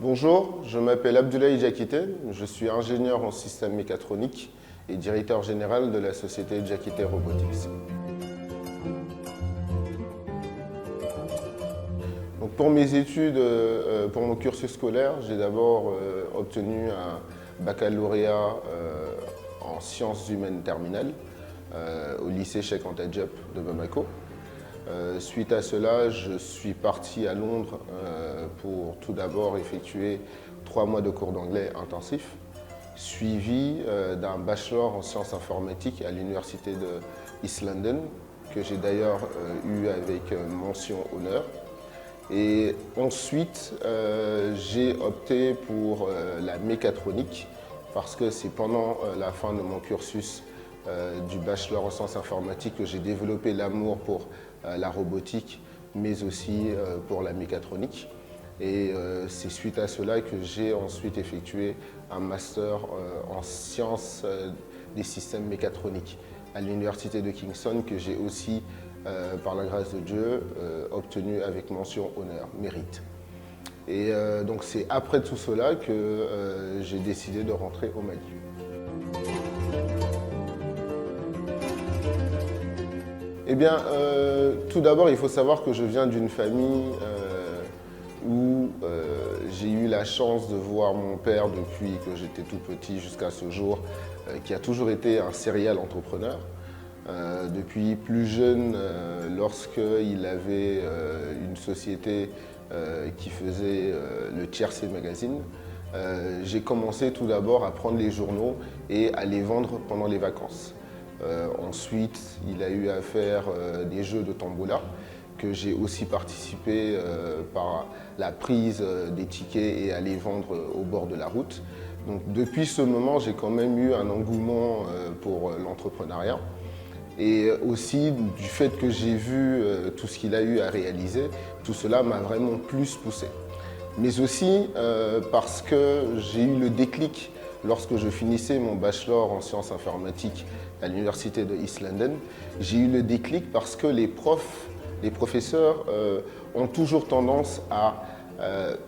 Bonjour, je m'appelle Abdoulaye Diakité, je suis ingénieur en système mécatronique et directeur général de la société Diakité Robotics. Donc pour mes études, pour mon cursus scolaire, j'ai d'abord obtenu un baccalauréat en sciences humaines terminales au lycée Cheikh Anta Diop de Bamako. Suite à cela, je suis parti à Londres pour tout d'abord effectuer 3 mois de cours d'anglais intensifs, suivi d'un bachelor en sciences informatiques à l'université de East London, que j'ai d'ailleurs eu avec mention honneur. Et ensuite, j'ai opté pour la mécatronique parce que c'est pendant la fin de mon cursus du bachelor en sciences informatiques que j'ai développé l'amour pour la robotique, mais aussi pour la mécatronique. Et c'est suite à cela que j'ai ensuite effectué un master en sciences des systèmes mécatroniques à l'université de Kingston, que j'ai aussi, par la grâce de Dieu, obtenu avec mention honneur, mérite. Et donc c'est après tout cela que j'ai décidé de rentrer au Mali. Eh bien, tout d'abord, il faut savoir que je viens d'une famille où j'ai eu la chance de voir mon père depuis que j'étais tout petit jusqu'à ce jour, qui a toujours été un serial entrepreneur. Depuis plus jeune, lorsqu'il avait une société qui faisait le Tiercé Magazine, j'ai commencé tout d'abord à prendre les journaux et à les vendre pendant les vacances. Ensuite, il a eu à faire des jeux de tombola, que j'ai aussi participé par la prise des tickets et à les vendre au bord de la route. Donc depuis ce moment, j'ai quand même eu un engouement pour l'entrepreneuriat. Et aussi du fait que j'ai vu tout ce qu'il a eu à réaliser, tout cela m'a vraiment plus poussé. Mais aussi parce que j'ai eu le déclic lorsque je finissais mon bachelor en sciences informatiques à l'université de East London. J'ai eu le déclic parce que les professeurs ont toujours tendance à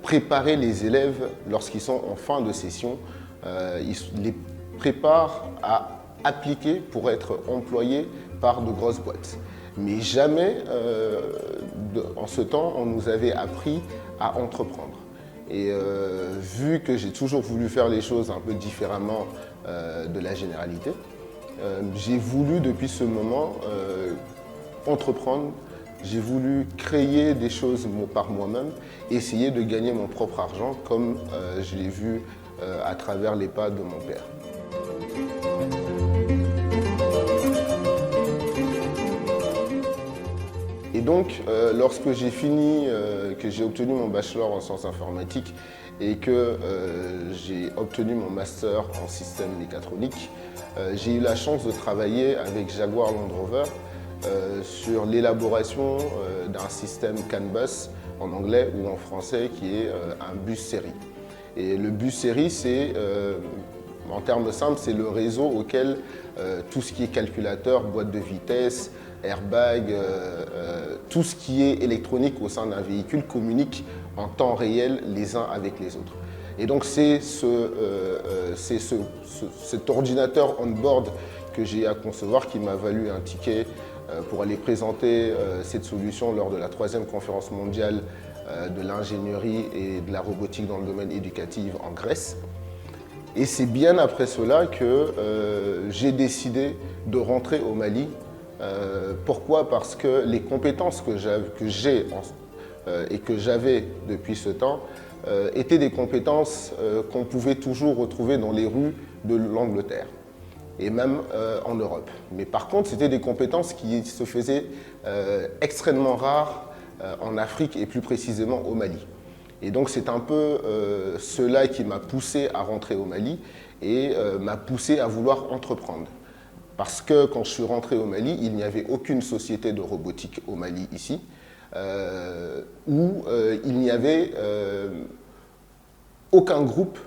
préparer les élèves lorsqu'ils sont en fin de session. Ils les préparent à appliquer pour être employés par de grosses boîtes. Mais jamais, en ce temps, on nous avait appris à entreprendre. Et vu que j'ai toujours voulu faire les choses un peu différemment de la généralité, j'ai voulu depuis ce moment entreprendre. J'ai voulu créer des choses par moi-même, essayer de gagner mon propre argent comme je l'ai vu à travers les pas de mon père. Et donc, lorsque j'ai fini, que j'ai obtenu mon bachelor en sciences informatiques et que j'ai obtenu mon master en système mécatronique, j'ai eu la chance de travailler avec Jaguar Land Rover sur l'élaboration d'un système CAN bus en anglais ou en français qui est un bus série. Et le bus série, c'est, en termes simples, c'est le réseau auquel tout ce qui est calculateur, boîte de vitesse, airbag, tout ce qui est électronique au sein d'un véhicule communique en temps réel les uns avec les autres. Et donc c'est cet ordinateur on-board que j'ai à concevoir qui m'a valu un ticket pour aller présenter cette solution lors de la 3e conférence mondiale de l'ingénierie et de la robotique dans le domaine éducatif en Grèce. Et c'est bien après cela que j'ai décidé de rentrer au Mali. Pourquoi? Parce que les compétences que j'ai et que j'avais depuis ce temps étaient des compétences qu'on pouvait toujours retrouver dans les rues de l'Angleterre et même en Europe. Mais par contre, c'était des compétences qui se faisaient extrêmement rares en Afrique et plus précisément au Mali. Et donc c'est un peu cela qui m'a poussé à rentrer au Mali et m'a poussé à vouloir entreprendre. Parce que quand je suis rentré au Mali, il n'y avait aucune société de robotique au Mali ici, où il n'y avait aucun groupe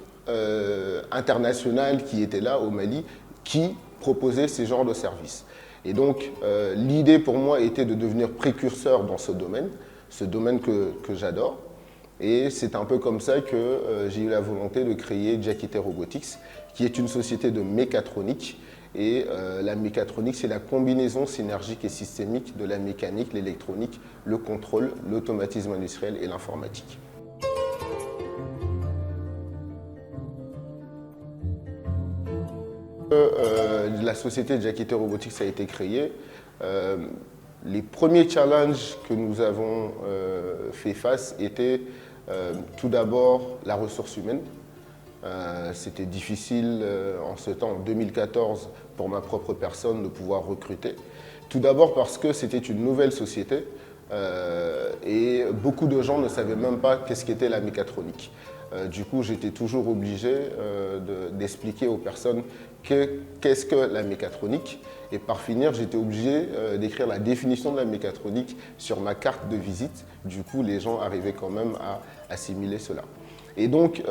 international qui était là au Mali qui proposait ces genres de services. Et donc l'idée pour moi était de devenir précurseur dans ce domaine que j'adore. Et c'est un peu comme ça que j'ai eu la volonté de créer Diakité Robotics, qui est une société de mécatronique. Et la mécatronique, c'est la combinaison synergique et systémique de la mécanique, l'électronique, le contrôle, l'automatisme industriel et l'informatique. La société Diakité Robotics a été créée. Les premiers challenges que nous avons fait face étaient tout d'abord la ressource humaine. C'était difficile en ce temps, en 2014, pour ma propre personne de pouvoir recruter. Tout d'abord parce que c'était une nouvelle société et beaucoup de gens ne savaient même pas qu'est-ce qu'était la mécatronique. Du coup, j'étais toujours obligé d'expliquer aux personnes qu'est-ce que la mécatronique. Et par finir, j'étais obligé d'écrire la définition de la mécatronique sur ma carte de visite. Du coup, les gens arrivaient quand même à assimiler cela. Et donc,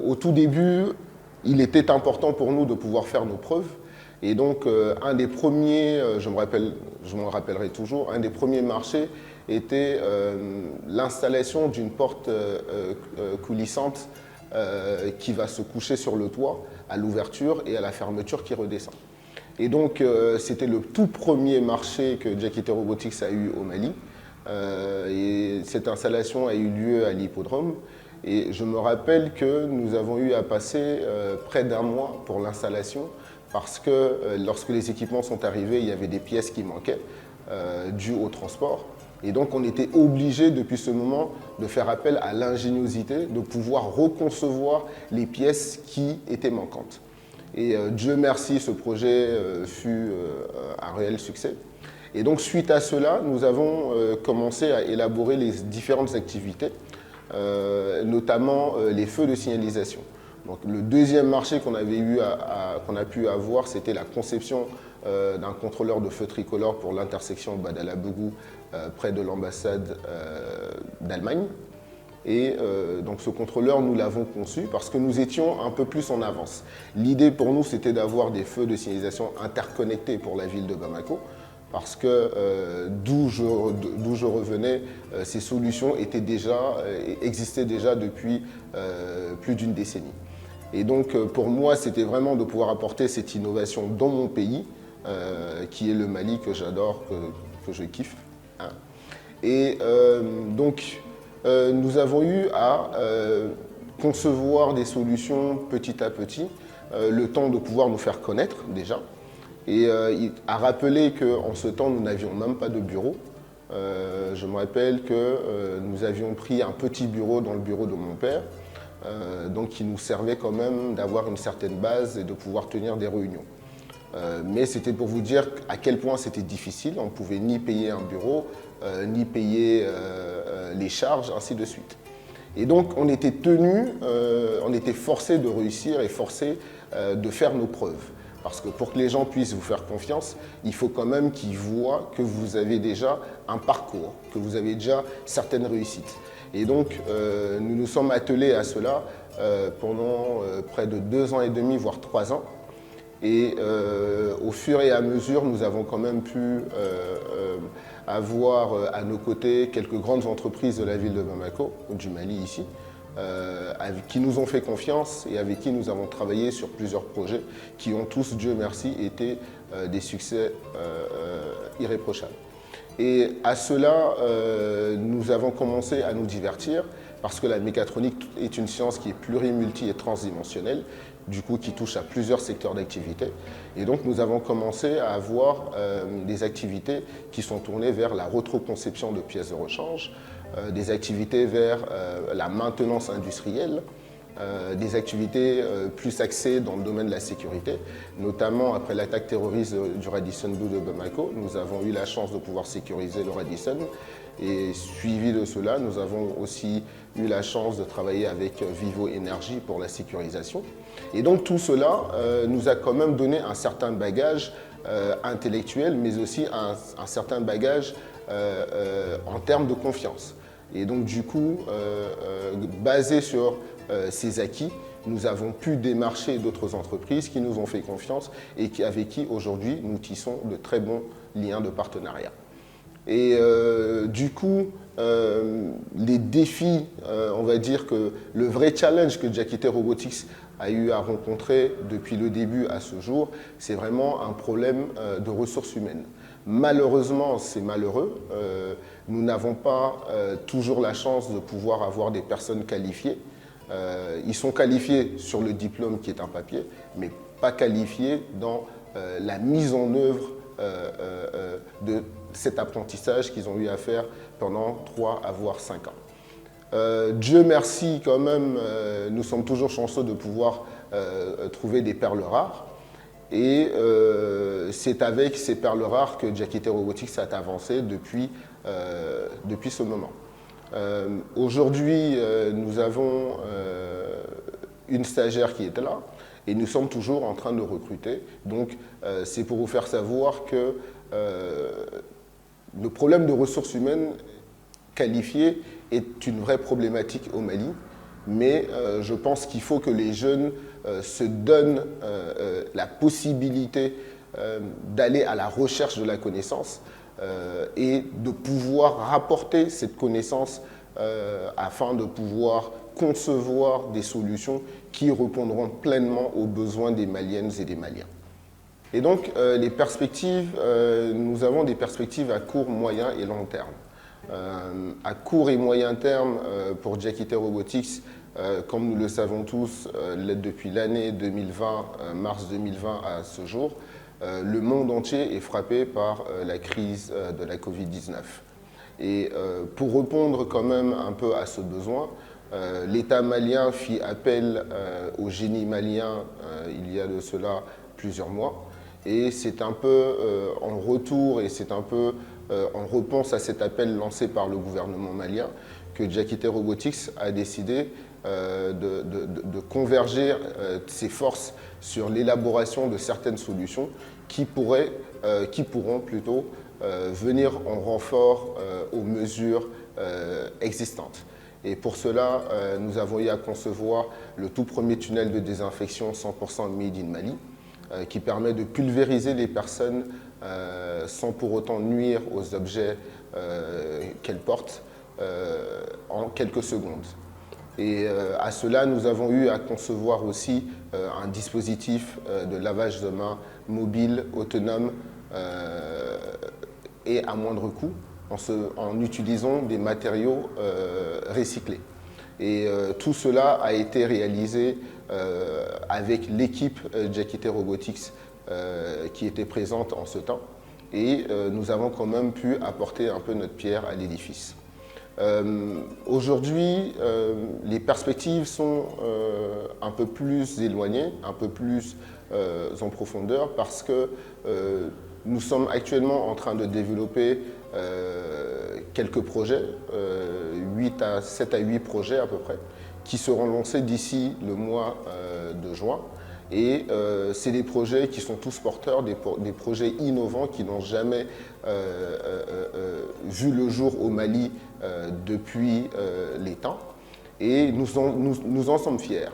au tout début, il était important pour nous de pouvoir faire nos preuves. Et donc, un des premiers, je m'en rappellerai toujours, un des premiers marchés était l'installation d'une porte coulissante qui va se coucher sur le toit à l'ouverture et à la fermeture qui redescend. Et donc, c'était le tout premier marché que Diakité Robotics a eu au Mali. Et cette installation a eu lieu à l'hippodrome. Et je me rappelle que nous avons eu à passer près d'un mois pour l'installation parce que lorsque les équipements sont arrivés, il y avait des pièces qui manquaient dues au transport. Et donc on était obligé depuis ce moment de faire appel à l'ingéniosité, de pouvoir reconcevoir les pièces qui étaient manquantes. Et Dieu merci, ce projet fut un réel succès. Et donc suite à cela, nous avons commencé à élaborer les différentes activités, notamment les feux de signalisation. Donc, le deuxième marché qu'on a pu avoir, c'était la conception d'un contrôleur de feu tricolore pour l'intersection Badala-Bougou près de l'ambassade d'Allemagne. Et donc ce contrôleur, nous l'avons conçu parce que nous étions un peu plus en avance. L'idée pour nous, c'était d'avoir des feux de signalisation interconnectés pour la ville de Bamako, parce que d'où je revenais, ces solutions existaient déjà depuis plus d'une décennie. Et donc pour moi, c'était vraiment de pouvoir apporter cette innovation dans mon pays, qui est le Mali, que j'adore, que je kiffe. Hein. Et donc, nous avons eu à concevoir des solutions petit à petit, le temps de pouvoir nous faire connaître déjà, et à rappeler qu'en ce temps, nous n'avions même pas de bureau. Je me rappelle que nous avions pris un petit bureau dans le bureau de mon père, donc qui nous servait quand même d'avoir une certaine base et de pouvoir tenir des réunions. Mais c'était pour vous dire à quel point c'était difficile. On ne pouvait ni payer un bureau, ni payer les charges, ainsi de suite. Et donc on était on était forcé de réussir et forcé de faire nos preuves. Parce que pour que les gens puissent vous faire confiance, il faut quand même qu'ils voient que vous avez déjà un parcours, que vous avez déjà certaines réussites. Et donc nous nous sommes attelés à cela pendant près de 2 ans et demi, voire 3 ans. Et au fur et à mesure, nous avons quand même pu avoir à nos côtés quelques grandes entreprises de la ville de Bamako, du Mali ici, qui nous ont fait confiance et avec qui nous avons travaillé sur plusieurs projets qui ont tous, Dieu merci, été des succès irréprochables. Et à cela, nous avons commencé à nous divertir parce que la mécatronique est une science qui est plurimulti et transdimensionnelle, du coup qui touche à plusieurs secteurs d'activité. Et donc nous avons commencé à avoir des activités qui sont tournées vers la retroconception de pièces de rechange, des activités vers la maintenance industrielle, des activités plus axées dans le domaine de la sécurité, notamment après l'attaque terroriste du Radisson Blu de Bamako. Nous avons eu la chance de pouvoir sécuriser le Radisson et suivi de cela, nous avons aussi eu la chance de travailler avec Vivo Énergie pour la sécurisation. Et donc tout cela nous a quand même donné un certain bagage intellectuel, mais aussi un certain bagage en termes de confiance. Et donc du coup, basé sur ces acquis, nous avons pu démarcher d'autres entreprises qui nous ont fait confiance et avec qui aujourd'hui nous tissons de très bons liens de partenariat. Et du coup, les défis, on va dire que le vrai challenge que Diakité Robotics a eu à rencontrer depuis le début à ce jour, c'est vraiment un problème de ressources humaines. Malheureusement, c'est malheureux, nous n'avons pas toujours la chance de pouvoir avoir des personnes qualifiées. Ils sont qualifiés sur le diplôme qui est un papier, mais pas qualifiés dans la mise en œuvre de cet apprentissage qu'ils ont eu à faire pendant 3 à voire 5 ans. Dieu merci quand même, nous sommes toujours chanceux de pouvoir trouver des perles rares. Et c'est avec ces perles rares que Diakité Robotics a avancé depuis ce moment. Aujourd'hui, nous avons une stagiaire qui est là et nous sommes toujours en train de recruter. Donc, c'est pour vous faire savoir que le problème de ressources humaines qualifiées est une vraie problématique au Mali. Mais je pense qu'il faut que les jeunes se donnent la possibilité d'aller à la recherche de la connaissance et de pouvoir rapporter cette connaissance afin de pouvoir concevoir des solutions qui répondront pleinement aux besoins des Maliennes et des Maliens. Et donc, les perspectives, nous avons des perspectives à court, moyen et long terme. À court et moyen terme, pour Diakité Robotics, comme nous le savons tous, depuis l'année 2020, mars 2020 à ce jour, le monde entier est frappé par la crise de la Covid-19. Et pour répondre quand même un peu à ce besoin, l'État malien fit appel au génie malien il y a de cela plusieurs mois. Et c'est un peu en retour et c'est un peu en réponse à cet appel lancé par le gouvernement malien que Diakité Robotics a décidé de converger ses forces sur l'élaboration de certaines solutions qui pourront plutôt venir en renfort aux mesures existantes. Et pour cela, nous avons eu à concevoir le tout premier tunnel de désinfection 100% Made in Mali, qui permet de pulvériser les personnes sans pour autant nuire aux objets qu'elles portent en quelques secondes. Et à cela, nous avons eu à concevoir aussi un dispositif de lavage de mains mobile, autonome et à moindre coût en utilisant des matériaux recyclés. Et tout cela a été réalisé avec l'équipe Diakité Robotics qui était présente en ce temps. Et nous avons quand même pu apporter un peu notre pierre à l'édifice. Aujourd'hui, les perspectives sont un peu plus éloignées, un peu plus en profondeur parce que nous sommes actuellement en train de développer quelques projets, 7 à 8 projets à peu près, qui seront lancés d'ici le mois de juin. Et c'est des projets qui sont tous porteurs, des projets innovants qui n'ont jamais vu le jour au Mali depuis les temps. Et nous en sommes fiers.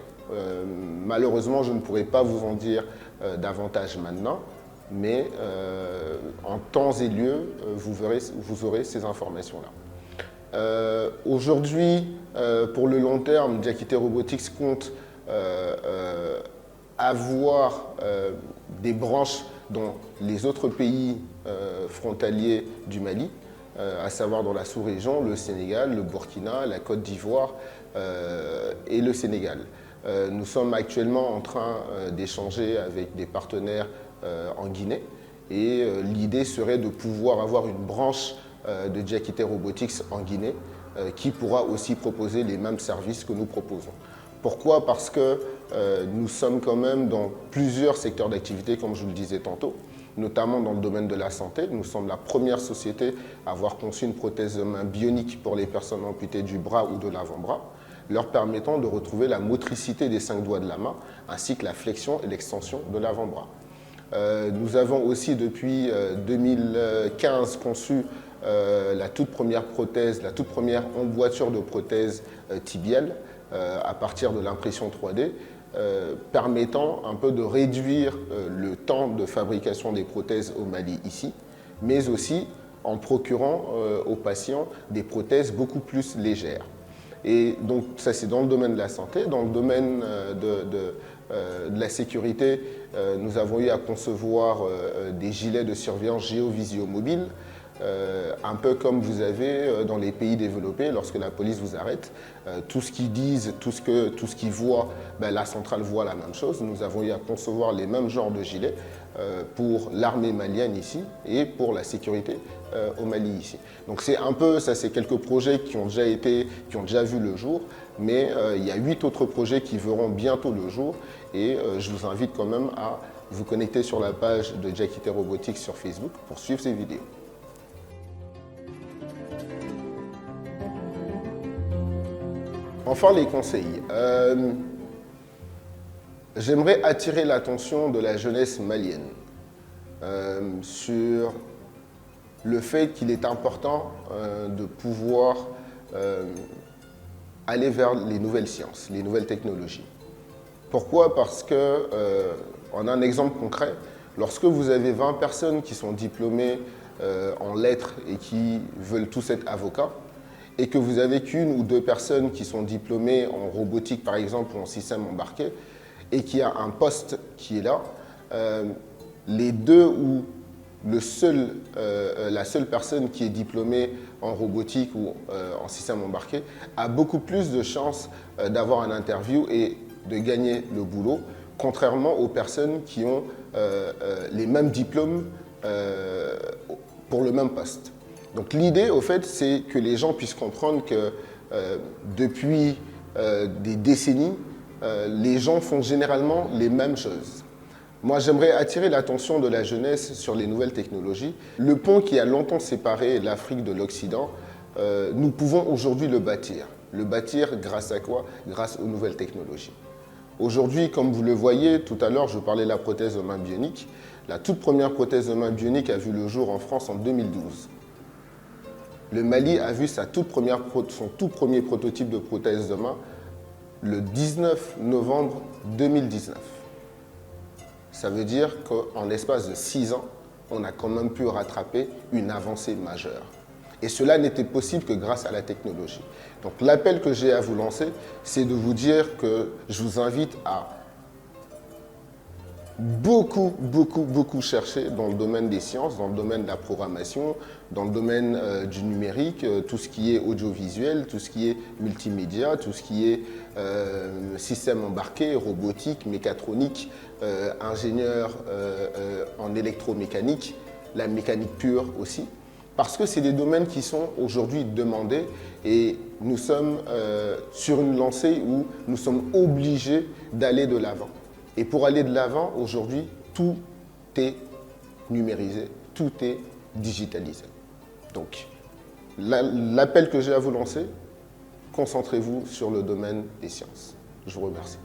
Malheureusement, je ne pourrai pas vous en dire davantage maintenant, mais en temps et lieu, vous aurez ces informations-là. Aujourd'hui, pour le long terme, Diakité Robotics compte avoir des branches dans les autres pays frontaliers du Mali, à savoir dans la sous-région, le Sénégal, le Burkina, la Côte d'Ivoire et le Sénégal. Nous sommes actuellement en train d'échanger avec des partenaires en Guinée et l'idée serait de pouvoir avoir une branche de Diakité Robotics en Guinée qui pourra aussi proposer les mêmes services que nous proposons. Pourquoi? Parce que nous sommes quand même dans plusieurs secteurs d'activité, comme je vous le disais tantôt, notamment dans le domaine de la santé. Nous sommes la première société à avoir conçu une prothèse de main bionique pour les personnes amputées du bras ou de l'avant-bras, leur permettant de retrouver la motricité des 5 doigts de la main, ainsi que la flexion et l'extension de l'avant-bras. Nous avons aussi depuis 2015 conçu la toute première prothèse, la toute première emboîture de prothèse tibiale, à partir de l'impression 3D, permettant un peu de réduire le temps de fabrication des prothèses au Mali ici, mais aussi en procurant aux patients des prothèses beaucoup plus légères. Et donc ça c'est dans le domaine de la santé. Dans le domaine de la sécurité, nous avons eu à concevoir des gilets de surveillance géovisio-mobile, un peu comme vous avez dans les pays développés, lorsque la police vous arrête, tout ce qu'ils disent, tout ce qu'ils voient, ben, la centrale voit la même chose. Nous avons eu à concevoir les mêmes genres de gilets pour l'armée malienne ici et pour la sécurité au Mali ici. Donc c'est un peu, ça c'est quelques projets qui ont déjà vu le jour, mais il y a 8 autres projets qui verront bientôt le jour et je vous invite quand même à vous connecter sur la page de Diakité Robotics sur Facebook pour suivre ces vidéos. Enfin, les conseils. J'aimerais attirer l'attention de la jeunesse malienne sur le fait qu'il est important de pouvoir aller vers les nouvelles sciences, les nouvelles technologies. Pourquoi? Parce que, on a un exemple concret, lorsque vous avez 20 personnes qui sont diplômées en lettres et qui veulent tous être avocats, et que vous avez qu'une ou deux personnes qui sont diplômées en robotique, par exemple, ou en système embarqué, et qui a un poste qui est là, les deux ou la seule personne qui est diplômée en robotique ou en système embarqué a beaucoup plus de chances d'avoir un interview et de gagner le boulot, contrairement aux personnes qui ont les mêmes diplômes pour le même poste. Donc l'idée, au fait, c'est que les gens puissent comprendre que depuis des décennies, les gens font généralement les mêmes choses. Moi, j'aimerais attirer l'attention de la jeunesse sur les nouvelles technologies. Le pont qui a longtemps séparé l'Afrique de l'Occident, nous pouvons aujourd'hui le bâtir. Le bâtir grâce à quoi? Grâce aux nouvelles technologies. Aujourd'hui, comme vous le voyez, tout à l'heure, je parlais de la prothèse de main bionique. La toute première prothèse de main bionique a vu le jour en France en 2012. Le Mali a vu son tout premier prototype de prothèse de main le 19 novembre 2019. Ça veut dire qu'en l'espace de 6 ans, on a quand même pu rattraper une avancée majeure. Et cela n'était possible que grâce à la technologie. Donc l'appel que j'ai à vous lancer, c'est de vous dire que je vous invite à beaucoup chercher dans le domaine des sciences, dans le domaine de la programmation, dans le domaine du numérique, tout ce qui est audiovisuel, tout ce qui est multimédia, tout ce qui est système embarqué, robotique, mécatronique, ingénieur en électromécanique, la mécanique pure aussi. Parce que c'est des domaines qui sont aujourd'hui demandés et nous sommes sur une lancée où nous sommes obligés d'aller de l'avant. Et pour aller de l'avant, aujourd'hui, tout est numérisé, tout est digitalisé. Donc, l'appel que j'ai à vous lancer, concentrez-vous sur le domaine des sciences. Je vous remercie.